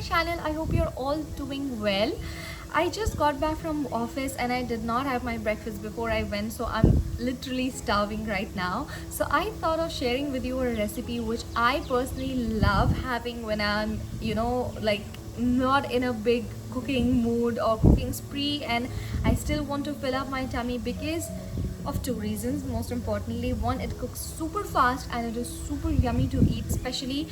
channel. I hope you're all doing well. I just got back from office and I did not have my breakfast before I went, so I'm literally starving right now. So I thought of sharing with you a recipe which I personally love having when I'm, like not in a big cooking mood or cooking spree, and I still want to fill up my tummy because of two reasons. Most importantly, one, it cooks super fast and it is super yummy to eat, especially.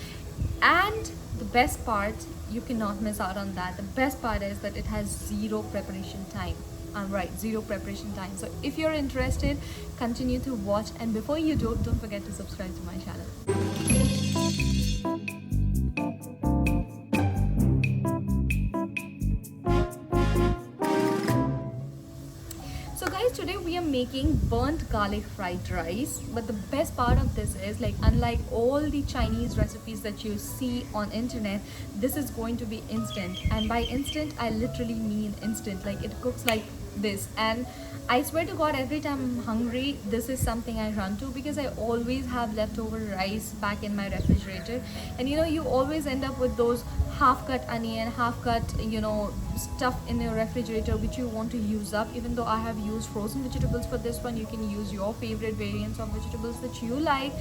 And the best part, you cannot miss out on that. The best part is that it has zero preparation time. I'm right, zero preparation time. So if you're interested, continue to watch, and before you do, don't forget to subscribe to my channel. So guys, today we are making burnt garlic fried rice. But the best part of this is, like, unlike all the Chinese recipes that you see on internet, this is going to be instant. And by instant, I literally mean instant. Like, it cooks like this. And I swear to God, every time I'm hungry, this is something I run to, because I always have leftover rice back in my refrigerator. And you always end up with those half-cut onion, half-cut, stuff in your refrigerator which you want to use up. Even though I have used frozen vegetables for this one, you can use your favorite variants of vegetables that you like,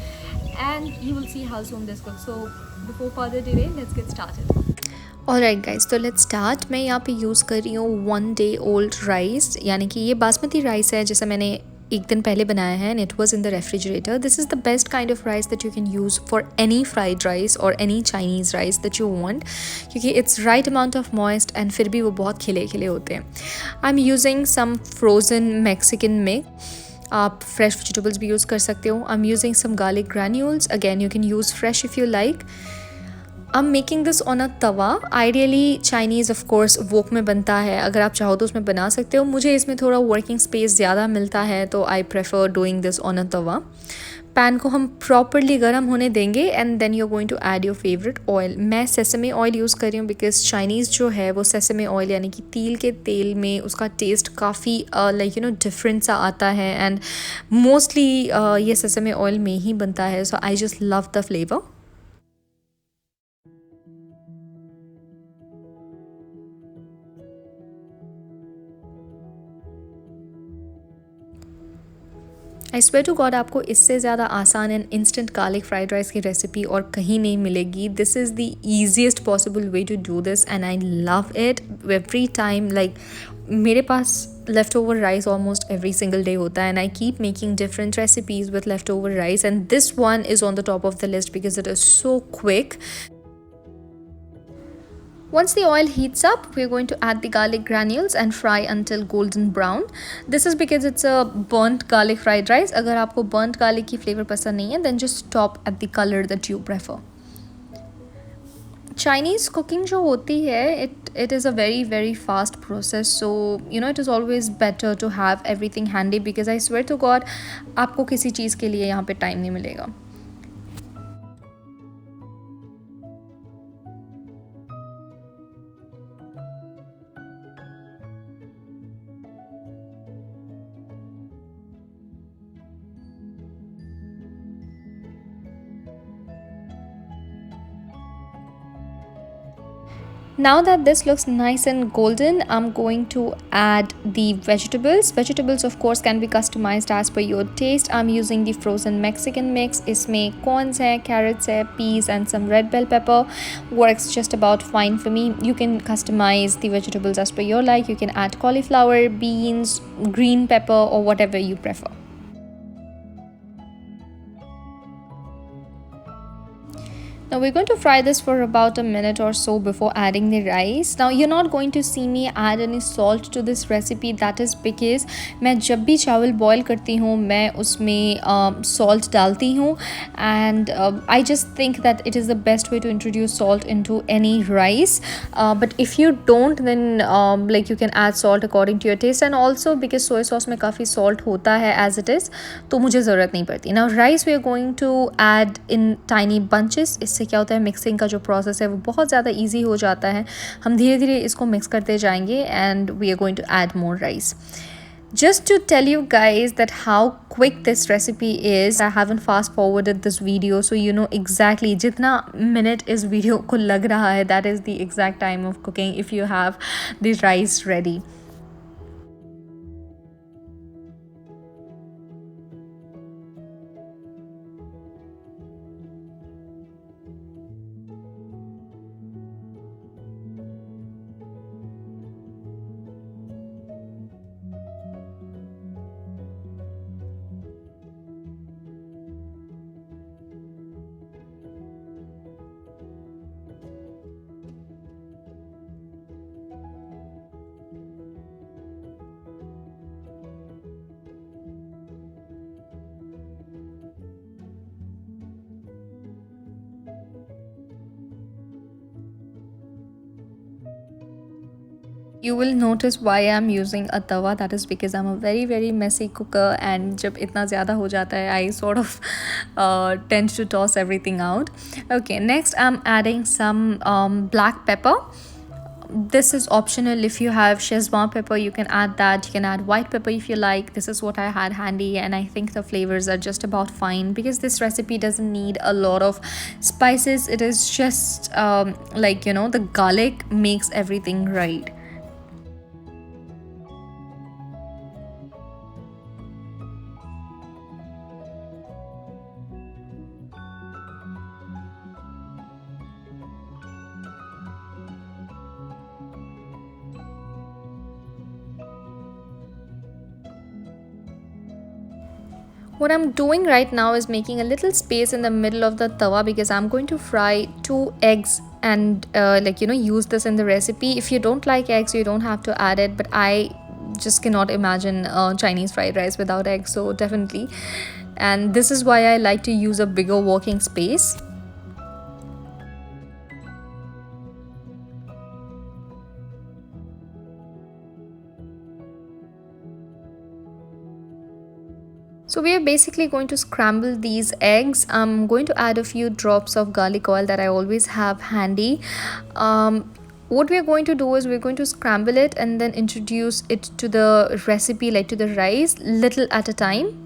and you will see how soon this cooks. So before further delay, let's get started. Alright guys, तो let's start. मैं यहाँ पे use कर रही हूँ 1 day old rice, यानी कि ये बासमती राइस है जिसे मैंने एक दिन पहले बनाया है, and it was in the refrigerator. This is the best kind of rice that you can use for any fried rice और any Chinese rice that you want, क्योंकि it's right amount of moist and फिर भी वो बहुत खिले खिले होते हैं. I am using some frozen Mexican mix. आप फ्रेश वेजिटेबल्स भी यूज़ कर सकते हो. I am using some garlic granules. Again you can use fresh if you like. I'm making this on a tawa. Ideally Chinese of course wok में बनता है, अगर आप चाहो तो उसमें बना सकते हो. मुझे इसमें थोड़ा वर्किंग स्पेस ज़्यादा मिलता है, तो I prefer doing this on a tava. Pan को हम प्रॉपरली गर्म होने देंगे, and then you are going to add your favourite oil. मैं सेसमे ऑयल यूज़ कर रही हूँ, बिकॉज चाइनीज़ जो है वो सेसमे ऑयल यानी कि तिल के तेल में उसका टेस्ट काफ़ी डिफरेंट सा आता है, एंड मोस्टली ये सेसमे ऑयल में ही बनता है. So I just love the flavour. I swear to God, आपको इससे ज़्यादा आसान and instant garlic fried rice की रेसिपी और कहीं नहीं मिलेगी. This is the easiest possible way to do this, and I love it every time. Like, मेरे पास left over rice almost every single day होता है, and I keep making different recipes with left over rice, and this one is on the top of the list because it is so quick. Once the oil heats up, we're going to add the garlic granules and fry until golden brown. This is because it's a burnt garlic fried rice. अगर आपको burnt garlic की flavor पसंद नहीं है, then just stop at the color that you prefer. Chinese cooking जो होती है, it is a very very fast process, so it is always better to have everything handy, because I swear to God, आपको किसी चीज़ के लिए यहाँ पे time नहीं मिलेगा. Now that this looks nice and golden, I'm going to add the vegetables. Vegetables of course can be customized as per your taste. I'm using the frozen Mexican mix. इसमें corns है, carrots है, peas and some red bell pepper. Works just about fine for me. You can customize the vegetables as per your like. You can add cauliflower, beans, green pepper, or whatever you prefer. Now we're going to fry this for about a minute or so before adding the rice. Now you're not going to see me add any salt to this recipe. That is because मैं जब भी चावल boil करती हूँ मैं उसमें salt डालती हूँ, and I just think that it is the best way to introduce salt into any rice. But if you don't, then like you can add salt according to your taste, and also because soy sauce में काफ़ी salt होता है as it is, तो मुझे ज़रूरत नहीं पड़ती. Now rice we are going to add in tiny bunches. इससे क्या होता है, मिक्सिंग का जो प्रोसेस है वो बहुत ज़्यादा इजी हो जाता है. हम धीरे धीरे इसको मिक्स करते जाएंगे, and we are going to add more rice. Just to tell you guys that how quick this recipe is, I haven't fast forwarded this video, so you know exactly jitna minute is video ko lag raha hai, that is the exact time of cooking if you have the rice ready. You will notice why I'm using a tawa. That is because I'm a very messy cooker, and जब इतना ज़्यादा हो जाता है, I sort of tend to toss everything out. Okay, next I'm adding some black pepper. This is optional. If you have Szechuan pepper, you can add that. You can add white pepper if you like. This is what I had handy, and I think the flavors are just about fine because this recipe doesn't need a lot of spices. It is just like, you know, the garlic makes everything right. What I'm doing right now is making a little space in the middle of the tawa because I'm going to fry 2 eggs and like, you know, use this in the recipe. If you don't like eggs, you don't have to add it, but I just cannot imagine Chinese fried rice without eggs, so definitely. And this is why I like to use a bigger working space. So we are basically going to scramble these eggs. I'm going to add a few drops of garlic oil that I always have handy. What we're going to do is we're going to scramble it and then introduce it to the recipe, like to the rice, little at a time.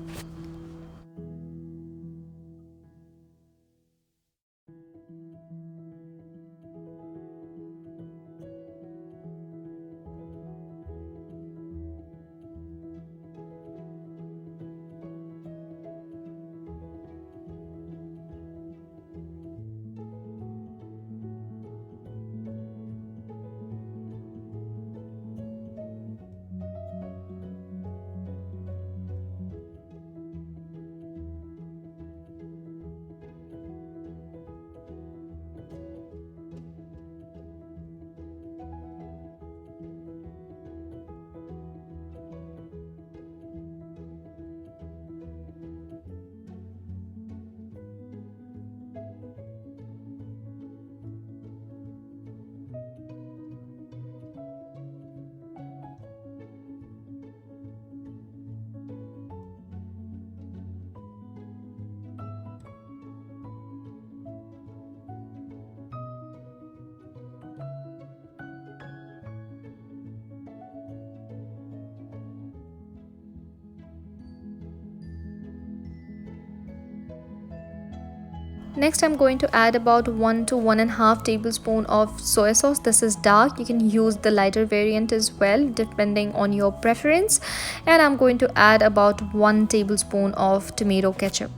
Next, I'm going to add about 1 to 1.5 tablespoon of soy sauce. This is dark. You can use the lighter variant as well, depending on your preference. And I'm going to add about 1 tablespoon of tomato ketchup.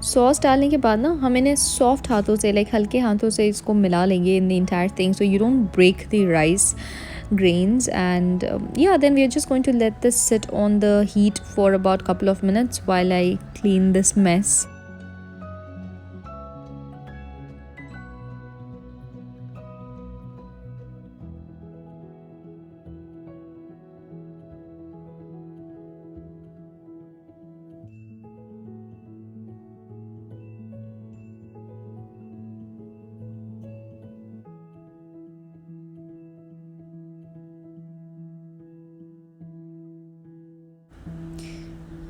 Sauce डालने के बाद ना हम इन्हें soft हाथों से, like हल्के हाथों से इसको मिला लेंगे in the entire thing, so you don't break the rice grains. And yeah, then we are just going to let this sit on the heat for about couple of minutes while I clean this mess.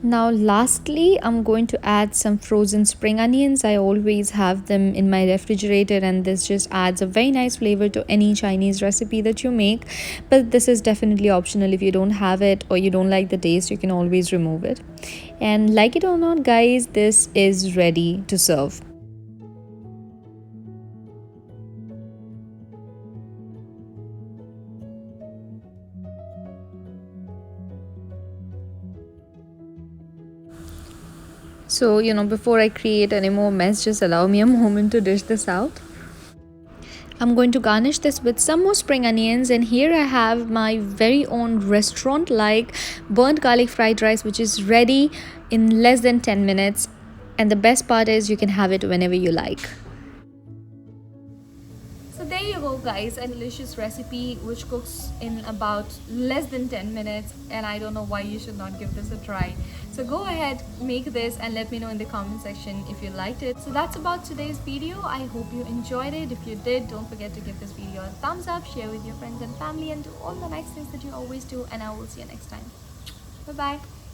Now lastly, I'm going to add some frozen spring onions. I always have them in my refrigerator, and this just adds a very nice flavor to any Chinese recipe that you make. But this is definitely optional. If you don't have it or you don't like the taste, you can always remove it. And like it or not guys, this is ready to serve. So, before I create any more mess, just allow me a moment to dish this out. I'm going to garnish this with some more spring onions, and here I have my very own restaurant like burnt garlic fried rice, which is ready in less than 10 minutes. And the best part is you can have it whenever you like. So there you go guys, a delicious recipe which cooks in about less than 10 minutes, and I don't know why you should not give this a try. So go ahead, make this and let me know in the comment section if you liked it. So that's about today's video. I hope you enjoyed it. If you did, don't forget to give this video a thumbs up, share with your friends and family, and do all the nice things that you always do, and I will see you next time. Bye bye.